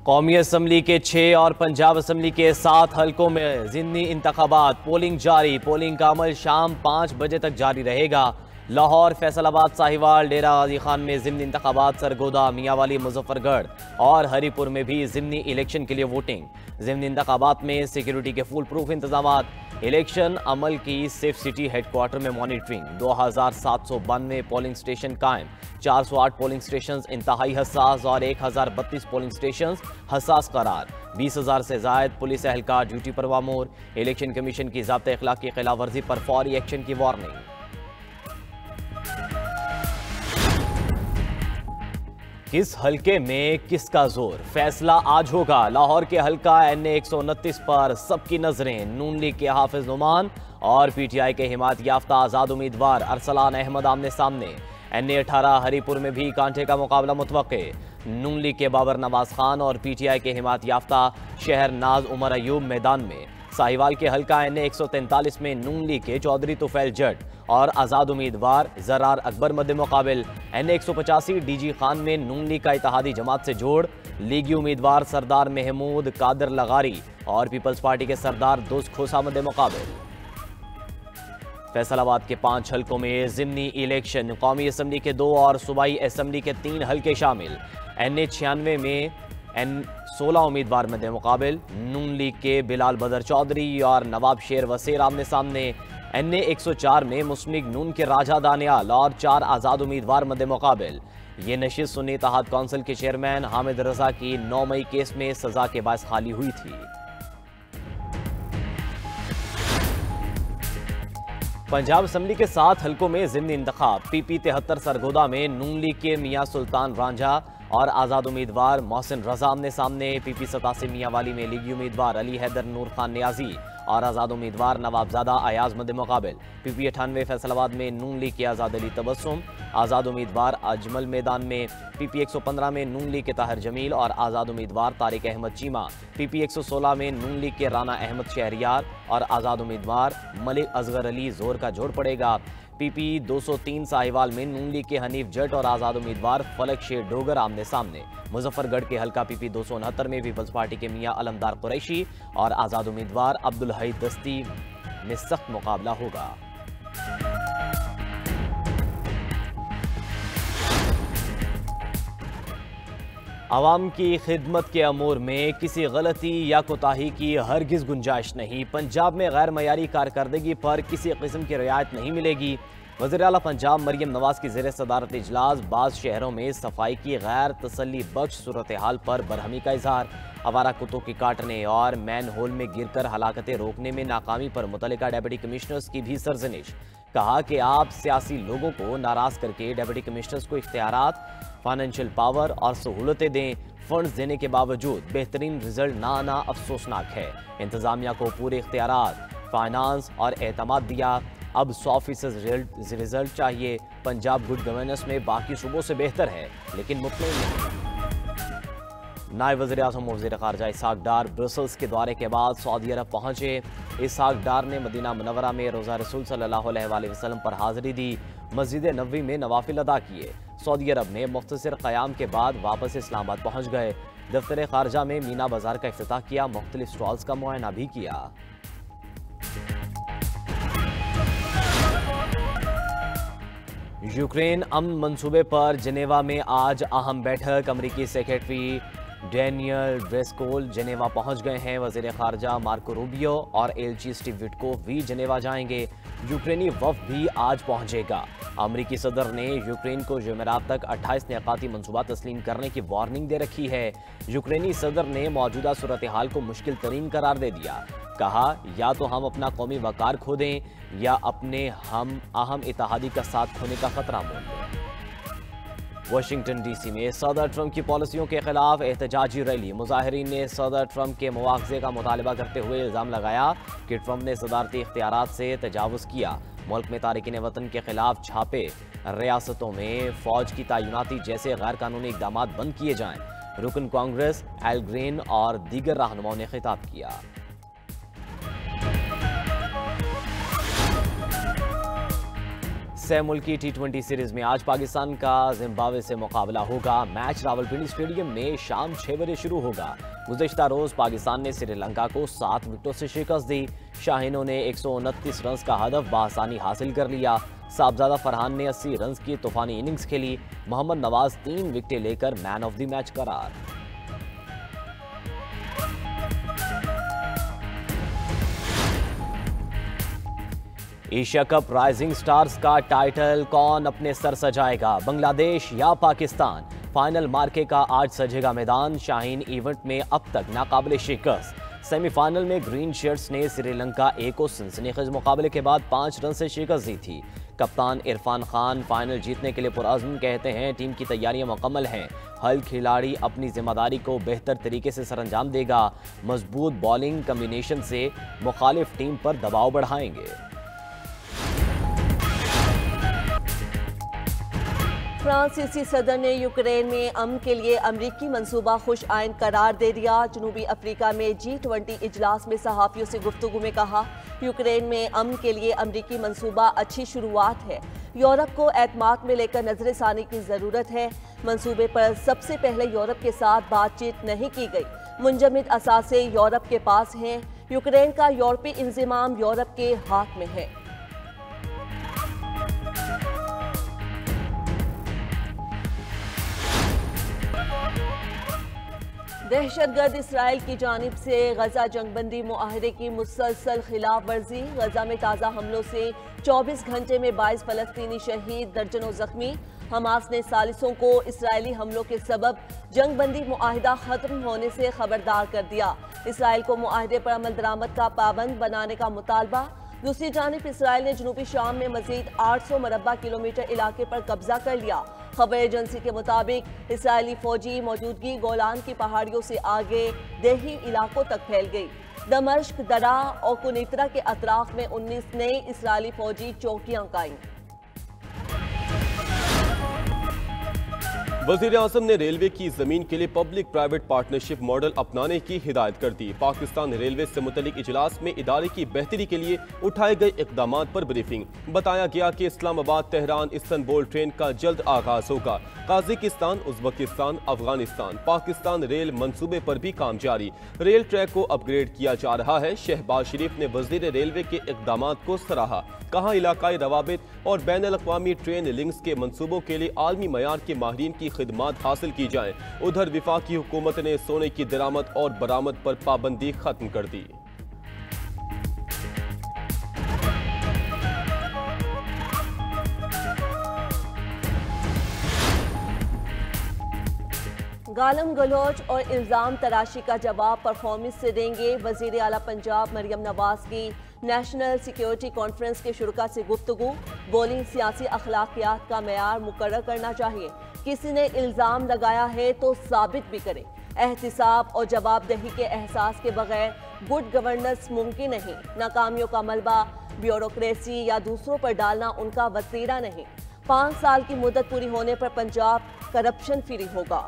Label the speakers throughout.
Speaker 1: कौमी असम्बली के 6 और पंजाब असम्बली के 7 हलकों में ज़िमनी इंतखाबात, पोलिंग जारी। पोलिंग का अमल शाम 5 बजे तक जारी रहेगा। लाहौर, फैसलाबाद, साहिवाल, डेरा गाजी खान में ज़िमनी इंतखाबात, सरगोदा, मियांवाली, मुजफ्फरगढ़ और हरीपुर में भी ज़िमनी इलेक्शन के लिए वोटिंग। ज़िमनी इंतखाबात में सिक्योरिटी के फुल प्रूफ इंतजाम। इलेक्शन अमल की सेफ सिटी हेडक्वार्टर में मॉनिटरिंग। 2792 पोलिंग स्टेशन कायम। 408 पोलिंग स्टेशन इंतहाई हसास और 1032 पोलिंग स्टेशन हसास करार। 20,000 से जायद पुलिस एहलकार ड्यूटी पर मामूर। इलेक्शन कमीशन की ज़ाब्ता इखलाक की खिलाफ वर्जी पर फौरी एक्शन की वार्निंग। किस हलके में किसका जोर, फैसला आज होगा। लाहौर के हलका NA 129 पर सबकी नजरें। नून लीग के हाफिज नुमान और PTI के हिमायत याफ्ता आजाद उम्मीदवार अरसलान अहमद आमने सामने। NA 18 हरीपुर में भी कांटे का मुकाबला मुतवक्के। नून लीग के बाबर नवाज खान और PTI के हिमायत याफ्ता शहर नाज उमर अयूब मैदान में। साहिवाल के हलका NA 143 में नून लीग के चौधरी तुफैल जट और आज़ाद उम्मीदवार जरार अकबर मद्दे मुकाबिल। NA 185 DG खान में नून लीग का इत्तेहादी जमात से जोड़। लीगी उम्मीदवार सरदार महमूद कादर लगारी और पीपल्स पार्टी के सरदार दोस्त खोसा मद्दे मुकाबिल। फैसलाबाद के 5 हलकों में ज़िमनी इलेक्शन। कौमी असम्बली के 2 और सूबाई असम्बली के 3 हलके शामिल। NA 96 में 16 उम्मीदवार मद्दे मुकाबिल। नून लीग के बिलाल बदर चौधरी और नवाब शेर वसीर आमने सामने। NA 104 में मुस्लिम लीग नून के राजा दानियाल और 4 आज़ाद उम्मीदवार मद्दे मुकाबिल। ये नशिस्त सुन्नी इत्तेहाद काउंसिल के चेयरमैन हामिद रजा की 9 मई केस में सजा के बायस खाली हुई थी। पंजाब असम्बली के 7 हलकों में ज़िमनी इंतखाब। PP 73 सरगोदा में नून लीग के मियां सुल्तान रांझा और आज़ाद उम्मीदवार मोहसिन रजा आमने सामने। PP 87 मियांवाली में लीगी उम्मीदवार अली हैदर नूर खान नियाजी और आज़ाद उम्मीदवार नवाबजादा अयाज मद्दे मुकाबिल। PP 98 फैसलाबाद में नून लीग के आज़ाद अली तबस्सुम, आज़ाद उम्मीदवार अजमल मैदान में। PP 115 में नून लीग के ताहिर जमील और आज़ाद उम्मीदवार तारिक अहमद चीमा। PP 116 में नून लीग के राना अहमद शहरियार और आज़ाद उम्मीदवार मलिक असगर अली जोर का जोड़ पड़ेगा। PP 203 साहिवाल में नून लीग के हनीफ जट और आज़ाद उम्मीदवार फलक शेर डोगर आमने सामने। मुजफ्फरगढ़ के हलका PP 269 में पीपल्स पार्टी के मियां अलमदार कुरैशी और आज़ाद उम्मीदवार अब्दुल हई दस्ती में सख्त मुकाबला होगा। आवाम की खिदमत के अमूर में किसी गलती या कोताही की हरगिज़ गुंजाइश नहीं। पंजाब में गैर मयारी कारकर्दगी पर किसी किस्म की रियायत नहीं मिलेगी। वज़ीर आला पंजाब मरियम नवाज की ज़ेर सदारत इजलास। बाज़ शहरों में सफाई की गैर तसल्ली बख्श सूरत हाल पर बरहमी का इजहार। आवारा कुत्तों के काटने और मैन होल में गिरकर हलाकतें रोकने में नाकामी पर मुतल्लिका डेप्यूटी कमिश्नर्स की भी सरजनिश। कहा कि आप सियासी लोगों को नाराज करके डेप्यूटी कमिश्नर्स को इख्तियारात, फाइनेंशियल पावर और सहूलतें दें। फंड्स देने के बावजूद बेहतरीन रिजल्ट ना आना अफसोसनाक है। इंतजामिया को पूरे इख्तियारात, फाइनेंस और एतमाद दिया। अब 100% रिजल्ट चाहिए। पंजाब गुड गवर्नेंस में बाकी सूबों से बेहतर है लेकिन मुतमईन नहीं। नायब वज़ीर आज़म वज़ीर ख़ारजा इसहाक़ डार ब्रसल्स के दौरे के बाद सऊदी अरब पहुंचे। इसहाक़ डार ने मदीना मुनव्वरा में रोज़ा रसूल सल्लल्लाहु अलैहि वसल्लम पर हाज़िरी दी। मस्जिद नबवी में नवाफिल अदा किए। सऊदी अरब में मुख्तसर क़याम के बाद वापस इस्लामाबाद पहुँच गए। दफ्तर ख़ारजा में मीना बाज़ार का इफ्तिताह किया। मुख्तलिफ स्टॉल्स का मुआयना भी किया। यूक्रेन अमन मंसूबे पर जेनेवा में आज अहम बैठक। अमरीकी सेक्रेटरी डैनियल ड्रेस्कोल जेनेवा पहुंच गए हैं। वज़ीर ख़ारजा मार्को रूबियो और एलची स्टीव विटकोफ भी जेनेवा जाएंगे। यूक्रेनी वफ़द भी आज पहुंचेगा। अमरीकी सदर ने यूक्रेन को जुमेरात तक 28 निकाती मनसूबा तस्लीम करने की वार्निंग दे रखी है। यूक्रेनी सदर ने मौजूदा सूरत हाल को मुश्किल तरीन करार दे दिया। कहा, या तो हम अपना कौमी वकार खो दें या अपने हम अहम इत्तेहादी का साथ खोने का खतरा मोल लें। वाशिंगटन DC में सदर ट्रंप की पॉलिसियों के खिलाफ एहतजाजी रैली। मुजाहिरीन ने सदर ट्रंप के मुआवजे का मुतालबा करते हुए इल्ज़ाम लगाया कि ट्रंप ने सदारती इख्तियारात से तजावुज़ किया। मुल्क में तारिकीन वतन के खिलाफ छापे, रियासतों में फ़ौज की तैनाती जैसे गैर कानूनी इक़दाम बंद किए जाएँ। रुकन कांग्रेस एल ग्रीन और दीगर रहनुमाओं ने खिताब किया। 6 मुल्की T20 सीरीज में आज पाकिस्तान का जिम्बाब्वे से मुकाबला होगा। मैच रावलपिंडी स्टेडियम में शाम 6 बजे शुरू होगा। गुज़िश्ता रोज पाकिस्तान ने श्रीलंका को 7 विकेटों से शिकस्त दी। शाहीनों ने 129 रन का हदफ बआसानी हासिल कर लिया। साहबजादा फरहान ने 80 रन की तूफानी इनिंग्स खेली। मोहम्मद नवाज 3 विकेटें लेकर मैन ऑफ द मैच करार। एशिया कप राइजिंग स्टार्स का टाइटल कौन अपने सर सजाएगा, बांग्लादेश या पाकिस्तान? फाइनल मार्के का आज सजेगा मैदान। शाहीन इवेंट में अब तक नाकाबिले शिकस्त। सेमीफाइनल में ग्रीन शर्ट्स ने श्रीलंका ए को सनसनीखेज मुकाबले के बाद 5 रन से शिकस्त दी थी। कप्तान इरफान खान फाइनल जीतने के लिए पुरअज़्म, कहते हैं टीम की तैयारियां मुकम्मल हैं। हर खिलाड़ी अपनी जिम्मेदारी को बेहतर तरीके से सरअंजाम देगा। मजबूत बॉलिंग कम्बिनेशन से मुखालिफ टीम पर दबाव बढ़ाएंगे।
Speaker 2: फ्रांसीसी सदर ने यूक्रेन में अमन के लिए अमरीकी मंसूबा खुश आइन करार दे दिया। जनूबी अफ्रीका में G20 इजलास में सहाफ़ियों से गुफ्तगू में कहा, यूक्रेन में अमन के लिए अमरीकी मंसूबा अच्छी शुरुआत है। यूरोप को एतमाद में लेकर नजरसानी की ज़रूरत है। मंसूबे पर सबसे पहले यूरोप के साथ बातचीत नहीं की गई। मुंजमद असासे यूरोप के पास हैं। यूक्रेन का यूरोपी इंज़माम यूरोप के हाथ में है। दहशतगर्द इसराइल की जानिब से गजा जंगबंदी मुआहदे की मुसलसल खिलाफ वर्जी। गजा में ताज़ा हमलों से 24 घंटे में 22 फलस्तीनी शहीद, दर्जनों जख्मी। हमास ने सालिसों को इसराइली हमलों के सबब जंगबंदी मुआहिदा खत्म होने से खबरदार कर दिया। इसराइल को मुआहिदे पर अमल दरामद का पाबंद बनाने का मुतालबा। दूसरी जानिब इसराइल ने जनूबी शाम में मजीद 800 मरबा किलोमीटर इलाके पर कब्जा कर लिया। खबर एजेंसी के मुताबिक इसराइली फौजी मौजूदगी गोलान की पहाड़ियों से आगे देही इलाकों तक फैल गई। दमश्क, दरा और कुनीतरा के अतराफ में 19 नई इसराइली फौजी चौकियां कायम।
Speaker 3: वज़ीर आज़म ने रेलवे की जमीन के लिए पब्लिक प्राइवेट पार्टनरशिप मॉडल अपनाने की हिदायत कर दी। पाकिस्तान रेलवे से मुतल्लिक इजलास में इदारे की बेहतरी के लिए उठाए गए इकदामात पर ब्रीफिंग। बताया गया कि इस्लामाबाद तेहरान इस्तांबुल ट्रेन का जल्द आगाज होगा। काज़ाकिस्तान, उज़्बेकिस्तान, अफगानिस्तान, पाकिस्तान रेल मंसूबे पर भी काम जारी। रेल ट्रैक को अपग्रेड किया जा रहा है। शहबाज शरीफ ने वज़ीर रेलवे के इकदामात को सराहा। कहा, इलाकाई रवाबित और बैनुल-अक़वामी ट्रेन लिंक्स के मंसूबों के लिए आलमी मयार के माहिरीन की खिदमात हासिल की जाएं। उधर वफाकी हुकूमत ने सोने की दरामद और बरामद पर पाबंदी खत्म कर दी।
Speaker 2: गालम गलौज और इल्ज़ाम तराशी का जवाब परफॉर्मेंस से देंगे। वज़ीर आला पंजाब मरियम नवाज की नेशनल सिक्योरिटी कॉन्फ्रेंस के शुरका से गुफ्तगू। बोली, सियासी अखलाकियात का मेयार मुकर्रर करना चाहिए। किसी ने इल्ज़ाम लगाया है तो साबित भी करे। एहतिसाब और जवाबदेही के एहसास के बगैर गुड गवर्नेंस मुमकिन नहीं। नाकामियों का मलबा ब्यूरोक्रेसी या दूसरों पर डालना उनका वसीला नहीं। 5 साल की मुद्दत पूरी होने पर पंजाब करप्शन फ्री होगा।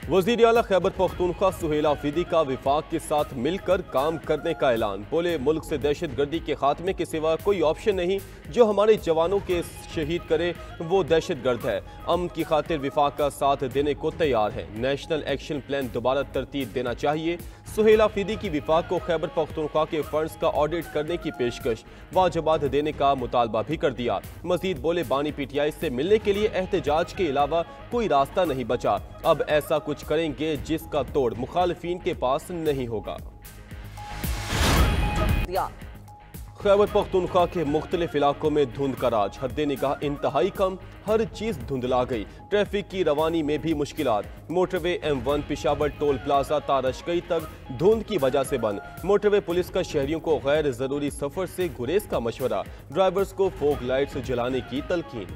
Speaker 3: वज़ीर आला खैबर पख्तूनख्वा सुहेल आफरीदी का विफाक के साथ मिलकर काम करने का ऐलान। बोले, मुल्क से दहशत गर्दी के खात्मे के सिवा कोई ऑप्शन नहीं। जो हमारे जवानों के शहीद करे वो दहशत गर्द है। अमन की खातिर विफाक का साथ देने को तैयार है। नेशनल एक्शन प्लान दोबारा तरतीब देना चाहिए। सुहेल आफरीदी की विफाक को खैबर पख्तूनख्वा के फंड्स का ऑडिट करने की पेशकश, वाजबात देने का मुतालबा भी कर दिया। मजीद बोले, बानी PTI से मिलने के लिए एहतजाज के अलावा कोई रास्ता नहीं बचा। अब ऐसा कुछ करेंगे जिसका तोड़ मुखालिफिन के पास नहीं होगा। खैबर पख्तूनख्वा के मुख्तलिफ इलाकों में धुंध का राज। हद निगाह इंतहाई कम, हर चीज धुंधला गई। ट्रैफिक की रवानी में भी मुश्किलात। Motorway M1 Peshawar toll plaza तारशकई तक धुंध की वजह से बंद। मोटरवे पुलिस का शहरियों को गैर जरूरी सफर से गुरेज का मशवरा। ड्राइवर्स को फोग लाइट्स जलाने की तलकीन।